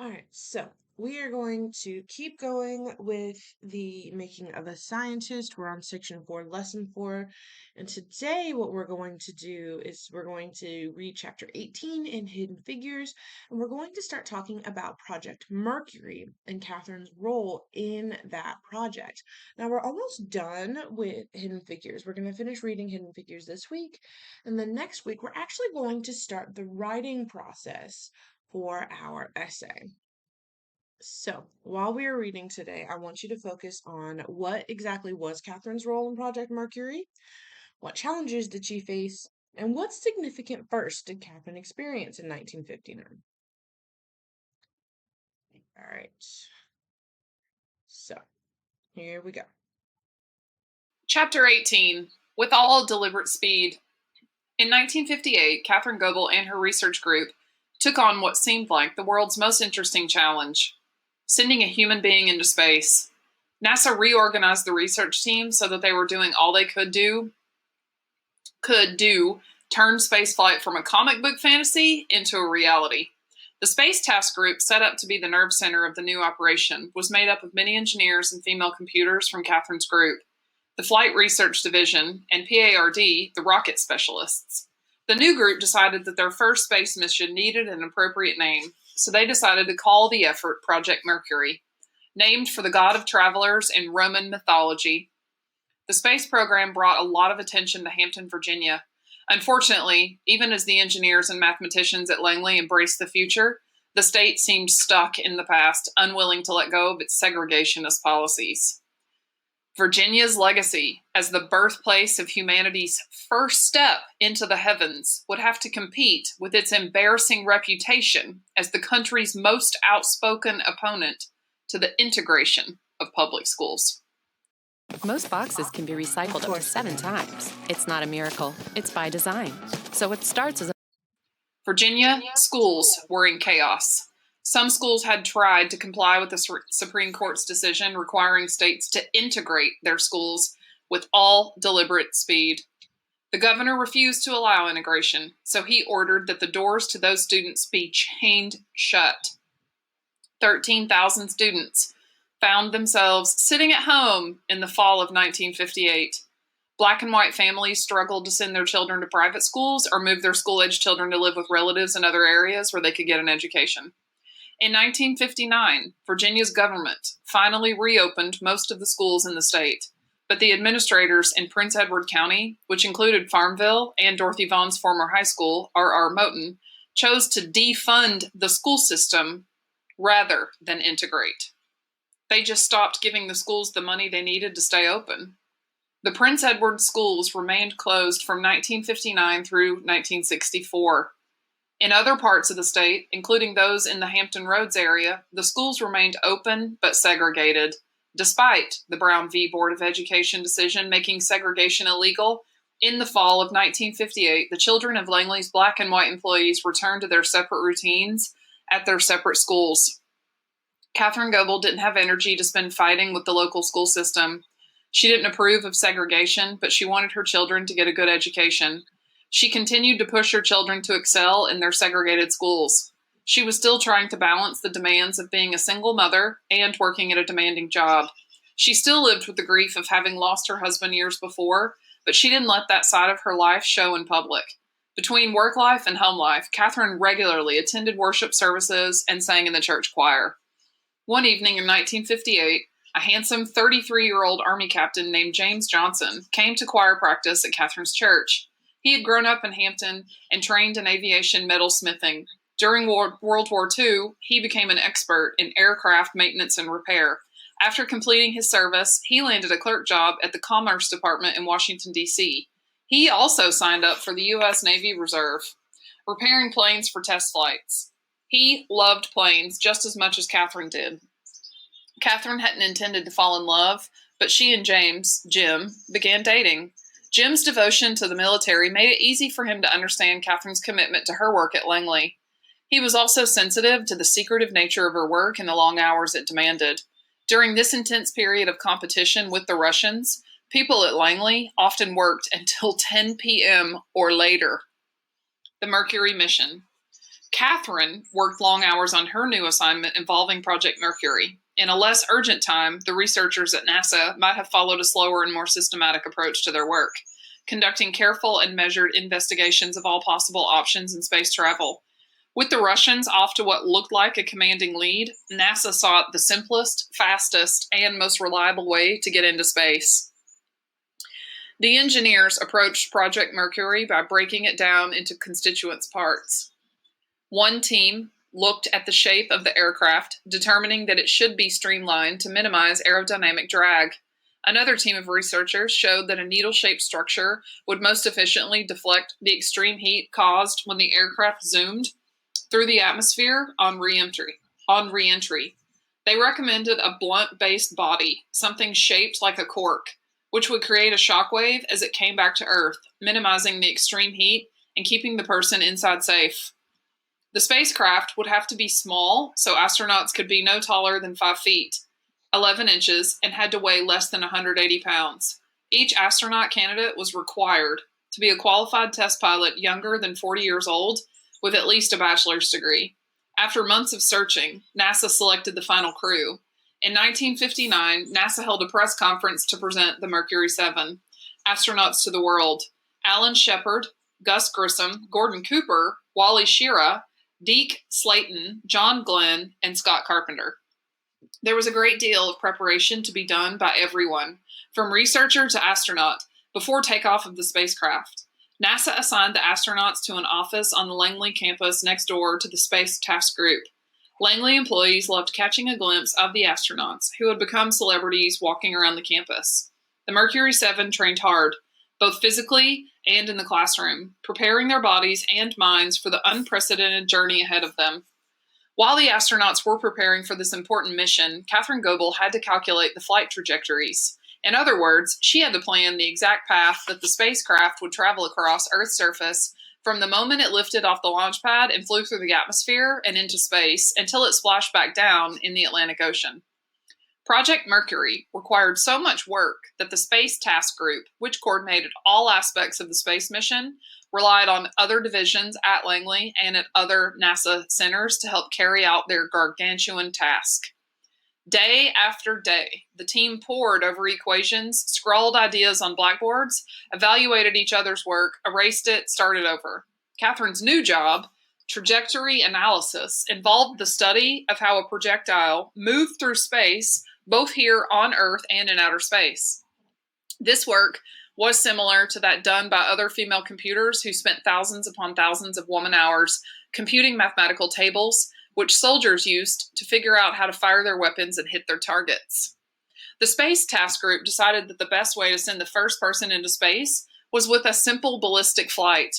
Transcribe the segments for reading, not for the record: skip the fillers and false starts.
All right, so we are going to keep going with the making of a scientist. We're on section 4, lesson 4. And today, what we're going to do is we're going to read chapter 18 in Hidden Figures. And we're going to start talking about Project Mercury and Catherine's role in that project. Now, we're almost done with Hidden Figures. We're going to finish reading Hidden Figures this week. And then next week, we're actually going to start the writing process for our essay. So, while we are reading today, I want you to focus on what exactly was Catherine's role in Project Mercury, what challenges did she face, and what significant first did Catherine experience in 1959? All right, so here we go. Chapter 18, With All Deliberate Speed. In 1958, Catherine Goebel and her research group took on what seemed like the world's most interesting challenge, sending a human being into space. NASA reorganized the research team so that they were doing all they could do, turn spaceflight from a comic book fantasy into a reality. The Space Task Group, set up to be the nerve center of the new operation, was made up of many engineers and female computers from Catherine's group, the Flight Research Division, and PARD, the rocket specialists. The new group decided that their first space mission needed an appropriate name, so they decided to call the effort Project Mercury, named for the god of travelers in Roman mythology. The space program brought a lot of attention to Hampton, Virginia. Unfortunately, even as the engineers and mathematicians at Langley embraced the future, the state seemed stuck in the past, unwilling to let go of its segregationist policies. Virginia's legacy as the birthplace of humanity's first step into the heavens would have to compete with its embarrassing reputation as the country's most outspoken opponent to the integration of public schools. Most boxes can be recycled up to 7 times. It's not a miracle, it's by design. So it starts as a Virginia schools were in chaos. Some schools had tried to comply with the Supreme Court's decision requiring states to integrate their schools with all deliberate speed. The governor refused to allow integration, so he ordered that the doors to those students be chained shut. 13,000 students found themselves sitting at home in the fall of 1958. Black and white families struggled to send their children to private schools or move their school-age children to live with relatives in other areas where they could get an education. In 1959, Virginia's government finally reopened most of the schools in the state, but the administrators in Prince Edward County, which included Farmville and Dorothy Vaughn's former high school, R.R. Moton, chose to defund the school system rather than integrate. They just stopped giving the schools the money they needed to stay open. The Prince Edward schools remained closed from 1959 through 1964. In other parts of the state, including those in the Hampton Roads area, the schools remained open but segregated, despite the Brown v. Board of Education decision making segregation illegal. In the fall of 1958, the children of Langley's black and white employees returned to their separate routines at their separate schools. Catherine Goebel didn't have energy to spend fighting with the local school system. She didn't approve of segregation, but she wanted her children to get a good education. She continued to push her children to excel in their segregated schools. She was still trying to balance the demands of being a single mother and working at a demanding job. She still lived with the grief of having lost her husband years before, but she didn't let that side of her life show in public. Between work life and home life, Catherine regularly attended worship services and sang in the church choir. One evening in 1958, a handsome 33-year-old Army captain named James Johnson came to choir practice at Catherine's church. He had grown up in Hampton and trained in aviation metalsmithing. During World War II, he became an expert in aircraft maintenance and repair. After completing his service, he landed a clerk job at the Commerce Department in Washington, D.C. He also signed up for the U.S. Navy Reserve, repairing planes for test flights. He loved planes just as much as Catherine did. Catherine hadn't intended to fall in love, but she and James, Jim, began dating. Jim's devotion to the military made it easy for him to understand Catherine's commitment to her work at Langley. He was also sensitive to the secretive nature of her work and the long hours it demanded. During this intense period of competition with the Russians, people at Langley often worked until 10 p.m. or later. The Mercury mission. Catherine worked long hours on her new assignment involving Project Mercury. In a less urgent time, the researchers at NASA might have followed a slower and more systematic approach to their work, conducting careful and measured investigations of all possible options in space travel. With the Russians off to what looked like a commanding lead, NASA sought the simplest, fastest, and most reliable way to get into space. The engineers approached Project Mercury by breaking it down into constituent parts. One team looked at the shape of the aircraft, determining that it should be streamlined to minimize aerodynamic drag. Another team of researchers showed that a needle-shaped structure would most efficiently deflect the extreme heat caused when the aircraft zoomed through the atmosphere on re-entry. They recommended a blunt-based body, something shaped like a cork, which would create a shockwave as it came back to Earth, minimizing the extreme heat and keeping the person inside safe. The spacecraft would have to be small, so astronauts could be no taller than 5 feet, 11 inches, and had to weigh less than 180 pounds. Each astronaut candidate was required to be a qualified test pilot younger than 40 years old with at least a bachelor's degree. After months of searching, NASA selected the final crew. In 1959, NASA held a press conference to present the Mercury 7 astronauts to the world. Alan Shepard, Gus Grissom, Gordon Cooper, Wally Schirra, Deke Slayton, John Glenn, and Scott Carpenter. There was a great deal of preparation to be done by everyone, from researcher to astronaut, before takeoff of the spacecraft. NASA assigned the astronauts to an office on the Langley campus next door to the Space Task Group. Langley employees loved catching a glimpse of the astronauts, who had become celebrities walking around the campus. The Mercury 7 trained hard, both physically and in the classroom, preparing their bodies and minds for the unprecedented journey ahead of them. While the astronauts were preparing for this important mission, Catherine Goebel had to calculate the flight trajectories. In other words, she had to plan the exact path that the spacecraft would travel across Earth's surface from the moment it lifted off the launch pad and flew through the atmosphere and into space until it splashed back down in the Atlantic Ocean. Project Mercury required so much work that the Space Task Group, which coordinated all aspects of the space mission, relied on other divisions at Langley and at other NASA centers to help carry out their gargantuan task. Day after day, the team pored over equations, scrawled ideas on blackboards, evaluated each other's work, erased it, started over. Catherine's new job, trajectory analysis, involved the study of how a projectile moved through space, both here on Earth and in outer space. This work was similar to that done by other female computers who spent thousands upon thousands of woman hours computing mathematical tables, which soldiers used to figure out how to fire their weapons and hit their targets. The Space Task Group decided that the best way to send the first person into space was with a simple ballistic flight.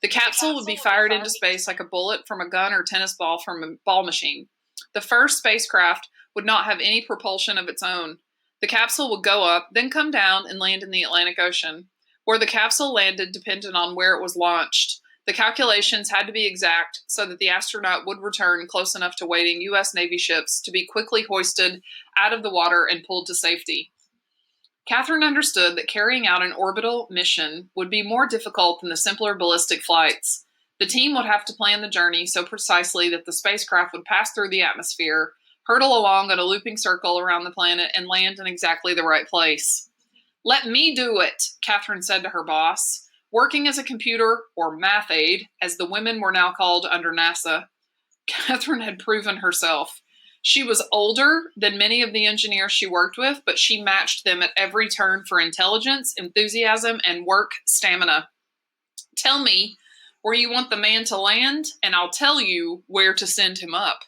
The capsule would be fired into space like a bullet from a gun or tennis ball from a ball machine. The first spacecraft would not have any propulsion of its own. The capsule would go up, then come down and land in the Atlantic Ocean. Where the capsule landed depended on where it was launched. The calculations had to be exact so that the astronaut would return close enough to waiting U.S. Navy ships to be quickly hoisted out of the water and pulled to safety. Catherine understood that carrying out an orbital mission would be more difficult than the simpler ballistic flights. The team would have to plan the journey so precisely that the spacecraft would pass through the atmosphere, hurtle along in a looping circle around the planet, and land in exactly the right place. "Let me do it," Catherine said to her boss. Working as a computer, or math aide, as the women were now called under NASA, Catherine had proven herself. She was older than many of the engineers she worked with, but she matched them at every turn for intelligence, enthusiasm, and work stamina. "Tell me where you want the man to land, and I'll tell you where to send him up."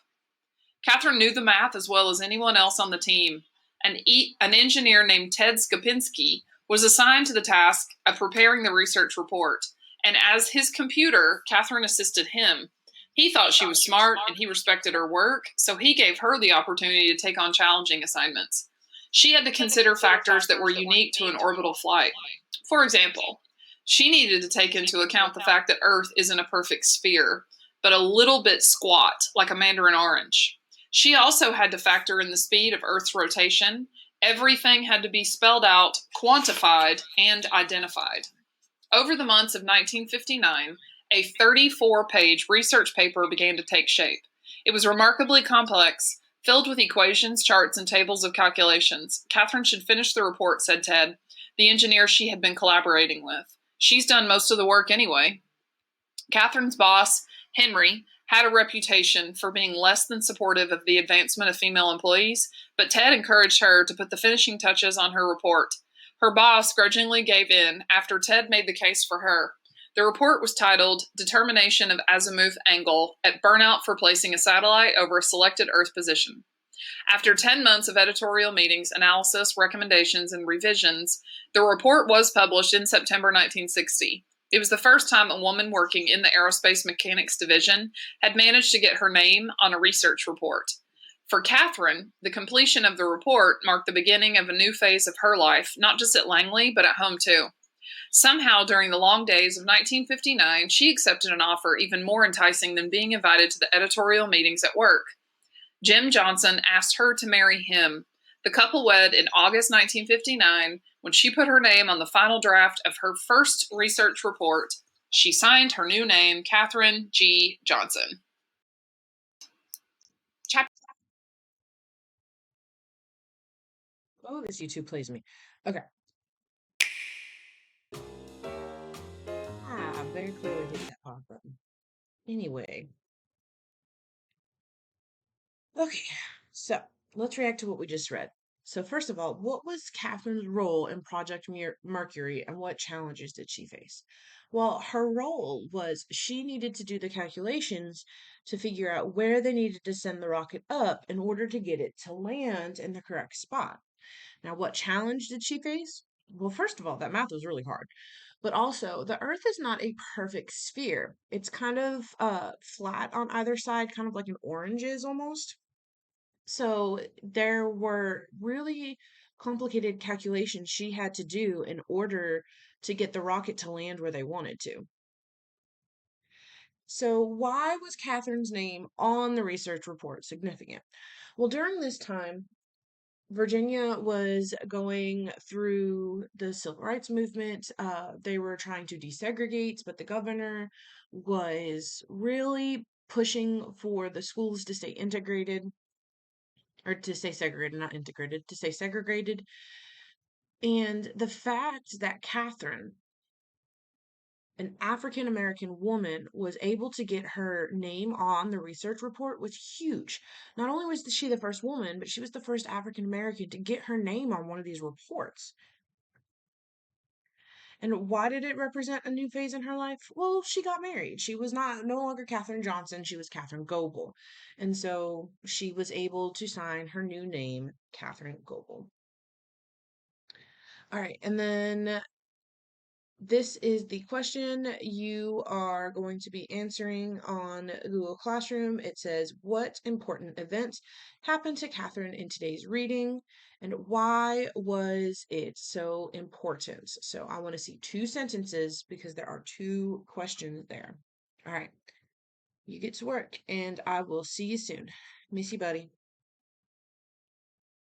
Catherine knew the math as well as anyone else on the team. An engineer named Ted Skopinski was assigned to the task of preparing the research report, and as his computer, Catherine assisted him. He thought she was smart and he respected her work, so he gave her the opportunity to take on challenging assignments. She had to consider factors that were unique to an orbital flight. For example, she needed to take into account the fact that Earth isn't a perfect sphere, but a little bit squat, like a mandarin orange. She also had to factor in the speed of Earth's rotation. Everything had to be spelled out, quantified, and identified. Over the months of 1959, A 34-page research paper began to take shape. It was remarkably complex, filled with equations, charts, and tables of calculations. Catherine should finish the report, said Ted, the engineer she had been collaborating with. She's done most of the work anyway. Catherine's boss, Henry, had a reputation for being less than supportive of the advancement of female employees, but Ted encouraged her to put the finishing touches on her report. Her boss grudgingly gave in after Ted made the case for her. The report was titled Determination of Azimuth Angle at Burnout for Placing a Satellite Over a Selected Earth Position. After 10 months of editorial meetings, analysis, recommendations, and revisions, the report was published in September 1960. It was the first time a woman working in the aerospace mechanics division had managed to get her name on a research report. For Catherine, the completion of the report marked the beginning of a new phase of her life, not just at Langley, but at home too. Somehow, during the long days of 1959, she accepted an offer even more enticing than being invited to the editorial meetings at work. Jim Johnson asked her to marry him. The couple wed in August 1959. When she put her name on the final draft of her first research report, she signed her new name, Catherine G. Johnson. Oh, this YouTube plays me. Okay. Very clearly hit that pause button. Anyway. Okay, so let's react to what we just read. So first of all, what was Catherine's role in Project Mercury and what challenges did she face? Well, her role was she needed to do the calculations to figure out where they needed to send the rocket up in order to get it to land in the correct spot. Now, what challenge did she face? Well, first of all, that math was really hard. But also, the Earth is not a perfect sphere. It's kind of flat on either side, kind of like an orange is almost. So there were really complicated calculations she had to do in order to get the rocket to land where they wanted to. So why was Catherine's name on the research report significant? Well, during this time, Virginia was going through the civil rights movement. They were trying to desegregate, but the governor was really pushing for the schools to stay integrated, or to stay segregated, not integrated, to stay segregated. And the fact that Catherine, an African American woman, was able to get her name on the research report was huge. Not only was she the first woman, but she was the first African American to get her name on one of these reports. And why did it represent a new phase in her life? Well, she got married. She was no longer Catherine Johnson, she was Catherine Goebel. And so she was able to sign her new name, Catherine Goebel. All right, and then this is the question you are going to be answering on Google Classroom. It says, what important event happened to Catherine in today's reading, and why was it so important? So I want to see 2 sentences because there are 2 questions there. All right, you get to work, and I will see you soon. Miss you, buddy.